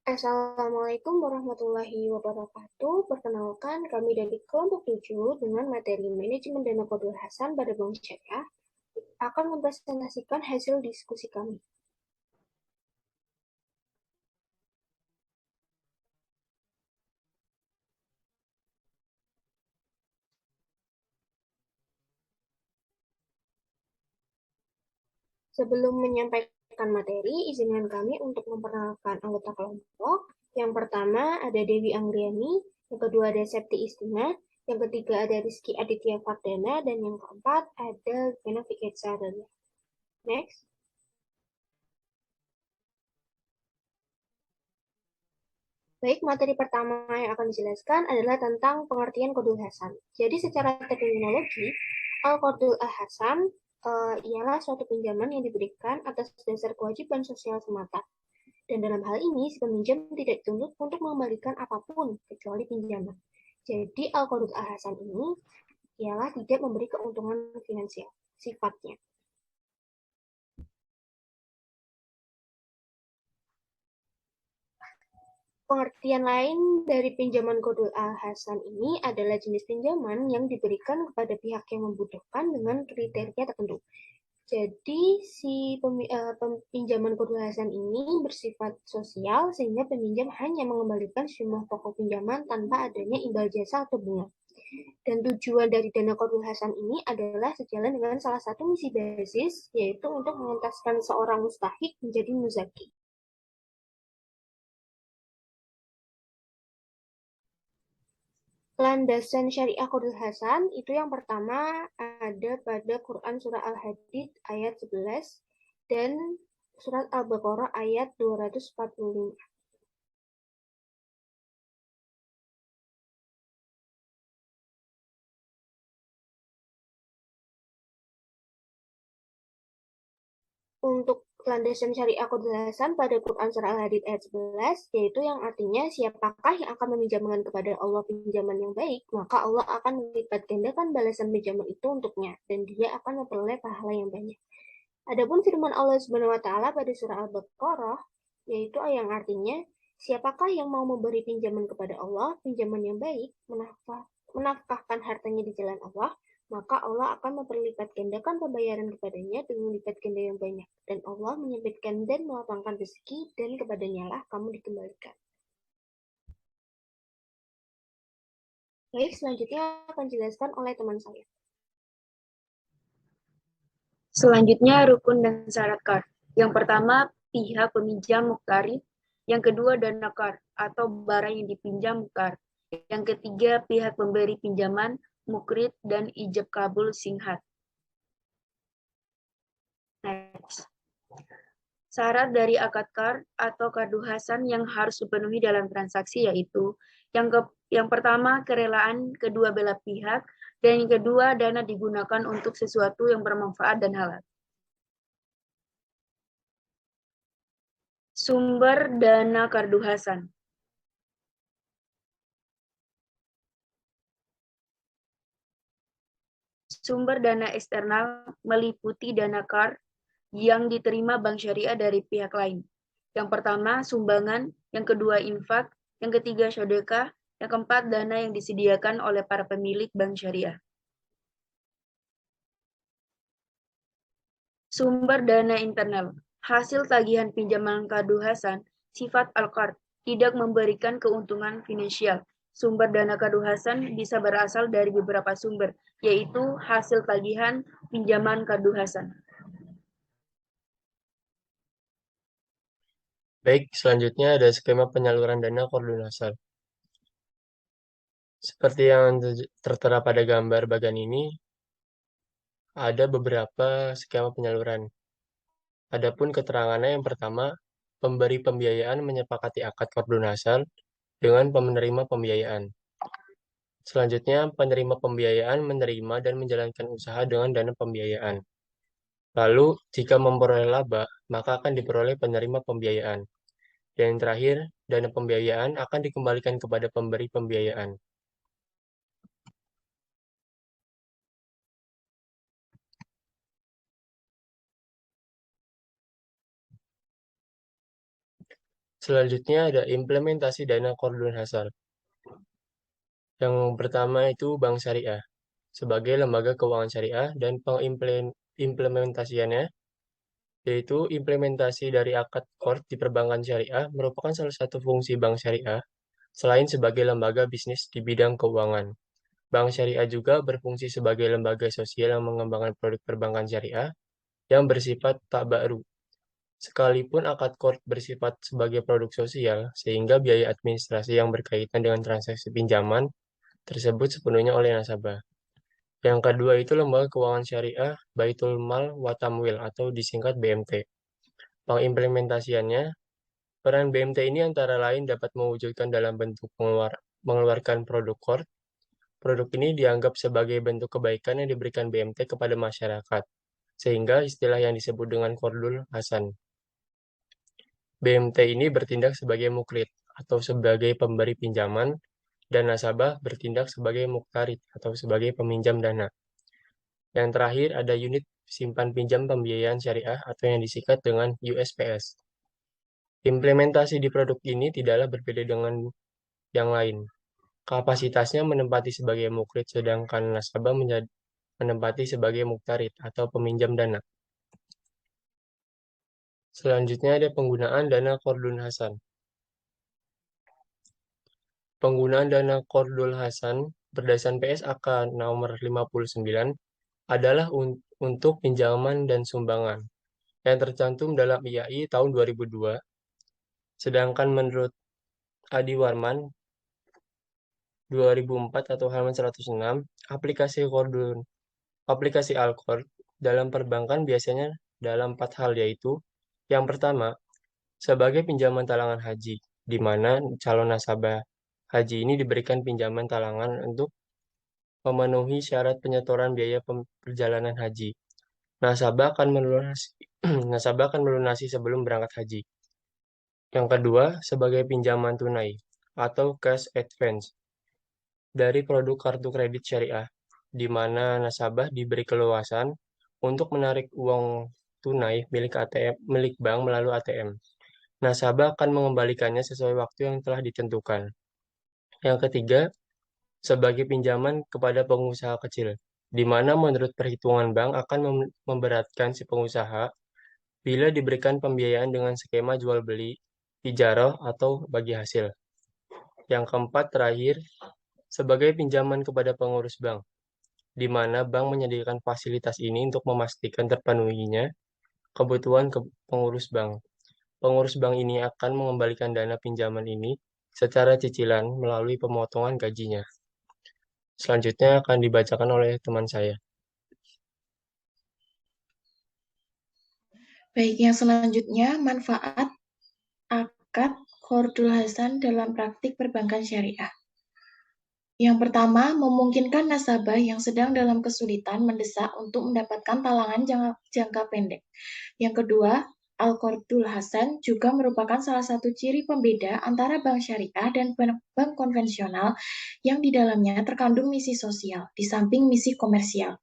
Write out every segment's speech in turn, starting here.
Assalamualaikum warahmatullahi wabarakatuh. Perkenalkan, kami dari kelompok 7 dengan materi manajemen dana Kodul Hasan pada Bank Syariah akan mempresentasikan hasil diskusi kami. Sebelum menyampaikan materi, izinkan kami untuk memperkenalkan anggota kelompok. Yang pertama ada Dewi Anggriani, yang kedua ada Septi Istina, yang ketiga ada Rizky Aditya Fardana, dan yang keempat ada Gena Fiketsa. Next. Baik, materi pertama yang akan dijelaskan adalah tentang pengertian Qadul Hasan. Jadi secara terminologi, Al-Qadul Hasan ialah suatu pinjaman yang diberikan atas dasar kewajiban sosial semata. Dan dalam hal ini, si peminjam tidak dituntut untuk mengembalikan apapun kecuali pinjaman. Jadi Al-Qadul Hasan ini ialah tidak memberi keuntungan finansial, sifatnya. Pengertian lain dari pinjaman Qadul Hasan ini adalah jenis pinjaman yang diberikan kepada pihak yang membutuhkan dengan kriteria tertentu. Jadi, pinjaman Qadul Hasan ini bersifat sosial sehingga peminjam hanya mengembalikan sejumlah pokok pinjaman tanpa adanya imbal jasa atau bunga. Dan tujuan dari dana Qadul Hasan ini adalah sejalan dengan salah satu misi basis, yaitu untuk mengentaskan seorang mustahik menjadi muzaki. Landasan syariah Qadul Hasan itu yang pertama ada pada Quran Surah Al-Hadid ayat 11 dan Surat Al-Baqarah ayat 245. Untuk landasan syariah Qadul Hasan pada Quran Surah Al-Hadid ayat 11, yaitu yang artinya siapakah yang akan meminjamkan kepada Allah pinjaman yang baik, maka Allah akan melipat gandakan balasan pinjaman itu untuknya, dan dia akan memperoleh pahala yang banyak. Adapun firman Allah Subhanahu wa taala pada surah Al-Baqarah yaitu yang artinya siapakah yang mau memberi pinjaman kepada Allah, pinjaman yang baik, menafkahkan hartanya di jalan Allah, maka Allah akan memperlipat gandakan pembayaran kepadanya dengan lipat ganda yang banyak. Dan Allah menyempitkan dan melapangkan rezeki dan kepadanya lah kamu dikembalikan. Baik, selanjutnya akan dijelaskan oleh teman saya. Selanjutnya, rukun dan syarat kar. Yang pertama, pihak peminjam muktari. Yang kedua, dana kar atau barang yang dipinjam mukar. Yang ketiga, pihak pemberi pinjaman, mukrid, dan ijab kabul singhat. Next. Syarat dari akad kar atau kardu hasan yang harus dipenuhi dalam transaksi yaitu yang pertama, kerelaan kedua belah pihak, dan yang kedua, dana digunakan untuk sesuatu yang bermanfaat dan halal. Sumber dana kardu hasan. Sumber dana eksternal meliputi dana kar yang diterima bank syariah dari pihak lain. Yang pertama, sumbangan. Yang kedua, infak. Yang ketiga, sedekah. Yang keempat, dana yang disediakan oleh para pemilik bank syariah. Sumber dana internal. Hasil tagihan pinjaman kardu hasan, sifat al-qard, tidak memberikan keuntungan finansial. Sumber dana kardu hasan bisa berasal dari beberapa sumber, yaitu hasil tagihan pinjaman kardu hasan. Baik, selanjutnya ada skema penyaluran dana Qardul Hasan. Seperti yang tertera pada gambar bagian ini, ada beberapa skema penyaluran. Adapun keterangannya yang pertama, pemberi pembiayaan menyepakati akad Qardul Hasan dengan penerima pembiayaan. Selanjutnya, penerima pembiayaan menerima dan menjalankan usaha dengan dana pembiayaan. Lalu, jika memperoleh laba, maka akan diperoleh penerima pembiayaan. Dan yang terakhir, dana pembiayaan akan dikembalikan kepada pemberi pembiayaan. Selanjutnya ada implementasi dana Qardul Hasan. Yang pertama itu Bank Syariah sebagai lembaga keuangan syariah dan pengimplementasiannya yaitu implementasi dari akad qard di perbankan syariah merupakan salah satu fungsi bank syariah selain sebagai lembaga bisnis di bidang keuangan. Bank syariah juga berfungsi sebagai lembaga sosial yang mengembangkan produk perbankan syariah yang bersifat tak baru. Sekalipun akad qard bersifat sebagai produk sosial, sehingga biaya administrasi yang berkaitan dengan transaksi pinjaman tersebut sepenuhnya oleh nasabah. Yang kedua itu lembaga keuangan syariah Baitul Mal wa Tamwil atau disingkat BMT. Pengimplementasiannya, peran BMT ini antara lain dapat mewujudkan dalam bentuk mengeluarkan produk qard. Produk ini dianggap sebagai bentuk kebaikan yang diberikan BMT kepada masyarakat, sehingga istilah yang disebut dengan Qardul Hasan. BMT ini bertindak sebagai mukrid atau sebagai pemberi pinjaman, dan nasabah bertindak sebagai muktarid atau sebagai peminjam dana. Yang terakhir ada unit simpan pinjam pembiayaan syariah atau yang disingkat dengan USPS. Implementasi di produk ini tidaklah berbeda dengan yang lain. Kapasitasnya menempati sebagai mukrid sedangkan nasabah menempati sebagai muktarid atau peminjam dana. Selanjutnya ada penggunaan dana Qardul Hasan. Penggunaan dana Qardul Hasan berdasarkan PSAK nomor 59 adalah untuk pinjaman dan sumbangan yang tercantum dalam IAI tahun 2002. Sedangkan menurut Adi Warman 2004 atau halaman 106, aplikasi Al-Qard dalam perbankan biasanya dalam 4 hal yaitu yang pertama, sebagai pinjaman talangan haji, di mana calon nasabah haji ini diberikan pinjaman talangan untuk memenuhi syarat penyetoran biaya perjalanan haji. Nasabah akan melunasi, nasabah akan melunasi sebelum berangkat haji. Yang kedua, sebagai pinjaman tunai atau cash advance dari produk kartu kredit syariah, di mana nasabah diberi keleluasan untuk menarik uang tunai milik bank melalui ATM. Nasabah akan mengembalikannya sesuai waktu yang telah ditentukan. Yang ketiga, sebagai pinjaman kepada pengusaha kecil, di mana menurut perhitungan bank akan memberatkan si pengusaha bila diberikan pembiayaan dengan skema jual beli, ijarah, atau bagi hasil. Yang keempat terakhir, sebagai pinjaman kepada pengurus bank, di mana bank menyediakan fasilitas ini untuk memastikan terpenuhinya kebutuhan pengurus bank. Pengurus bank ini akan mengembalikan dana pinjaman ini secara cicilan melalui pemotongan gajinya. Selanjutnya akan dibacakan oleh teman saya. Baik, yang selanjutnya manfaat akad Qardul Hasan dalam praktik perbankan syariah. Yang pertama, memungkinkan nasabah yang sedang dalam kesulitan mendesak untuk mendapatkan talangan jangka pendek. Yang kedua, Al-Qardul Hasan juga merupakan salah satu ciri pembeda antara bank syariah dan bank konvensional yang di dalamnya terkandung misi sosial, di samping misi komersial.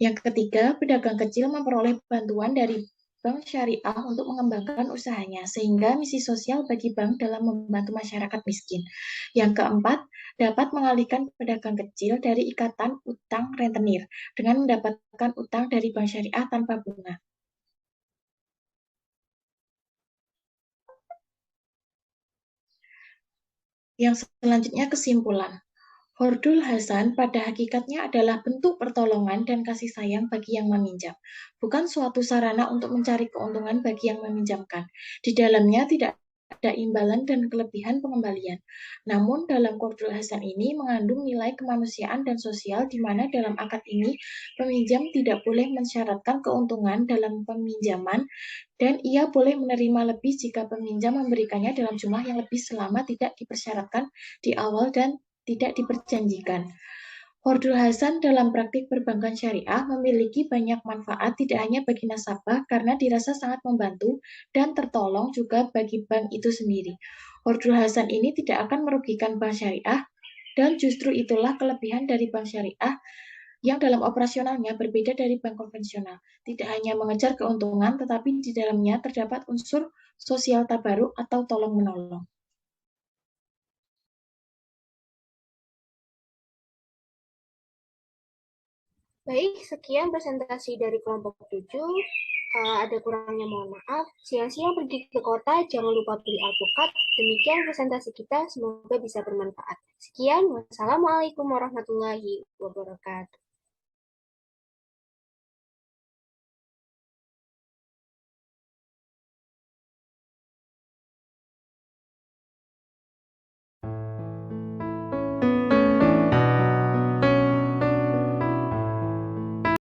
Yang ketiga, pedagang kecil memperoleh bantuan dari bank syariah untuk mengembangkan usahanya, sehingga misi sosial bagi bank dalam membantu masyarakat miskin. Yang keempat, dapat mengalihkan pedagang kecil dari ikatan utang rentenir dengan mendapatkan utang dari bank syariah tanpa bunga. Yang selanjutnya kesimpulan. Qardul Hasan pada hakikatnya adalah bentuk pertolongan dan kasih sayang bagi yang meminjam, bukan suatu sarana untuk mencari keuntungan bagi yang meminjamkan. Di dalamnya tidak ada imbalan dan kelebihan pengembalian. Namun dalam Qardul Hasan ini mengandung nilai kemanusiaan dan sosial di mana dalam akad ini peminjam tidak boleh mensyaratkan keuntungan dalam peminjaman dan ia boleh menerima lebih jika peminjam memberikannya dalam jumlah yang lebih selama tidak dipersyaratkan di awal dan tidak diperjanjikan. Qardul Hasan dalam praktik perbankan syariah memiliki banyak manfaat tidak hanya bagi nasabah karena dirasa sangat membantu dan tertolong juga bagi bank itu sendiri. Qardul Hasan ini tidak akan merugikan bank syariah dan justru itulah kelebihan dari bank syariah yang dalam operasionalnya berbeda dari bank konvensional. Tidak hanya mengejar keuntungan tetapi di dalamnya terdapat unsur sosial tabaruk, atau tolong-menolong. Baik, sekian presentasi dari kelompok 7. Ada kurangnya mohon maaf. Siang-siang pergi ke kota, jangan lupa beli alpukat. Demikian presentasi kita, semoga bisa bermanfaat. Sekian, wassalamualaikum warahmatullahi wabarakatuh.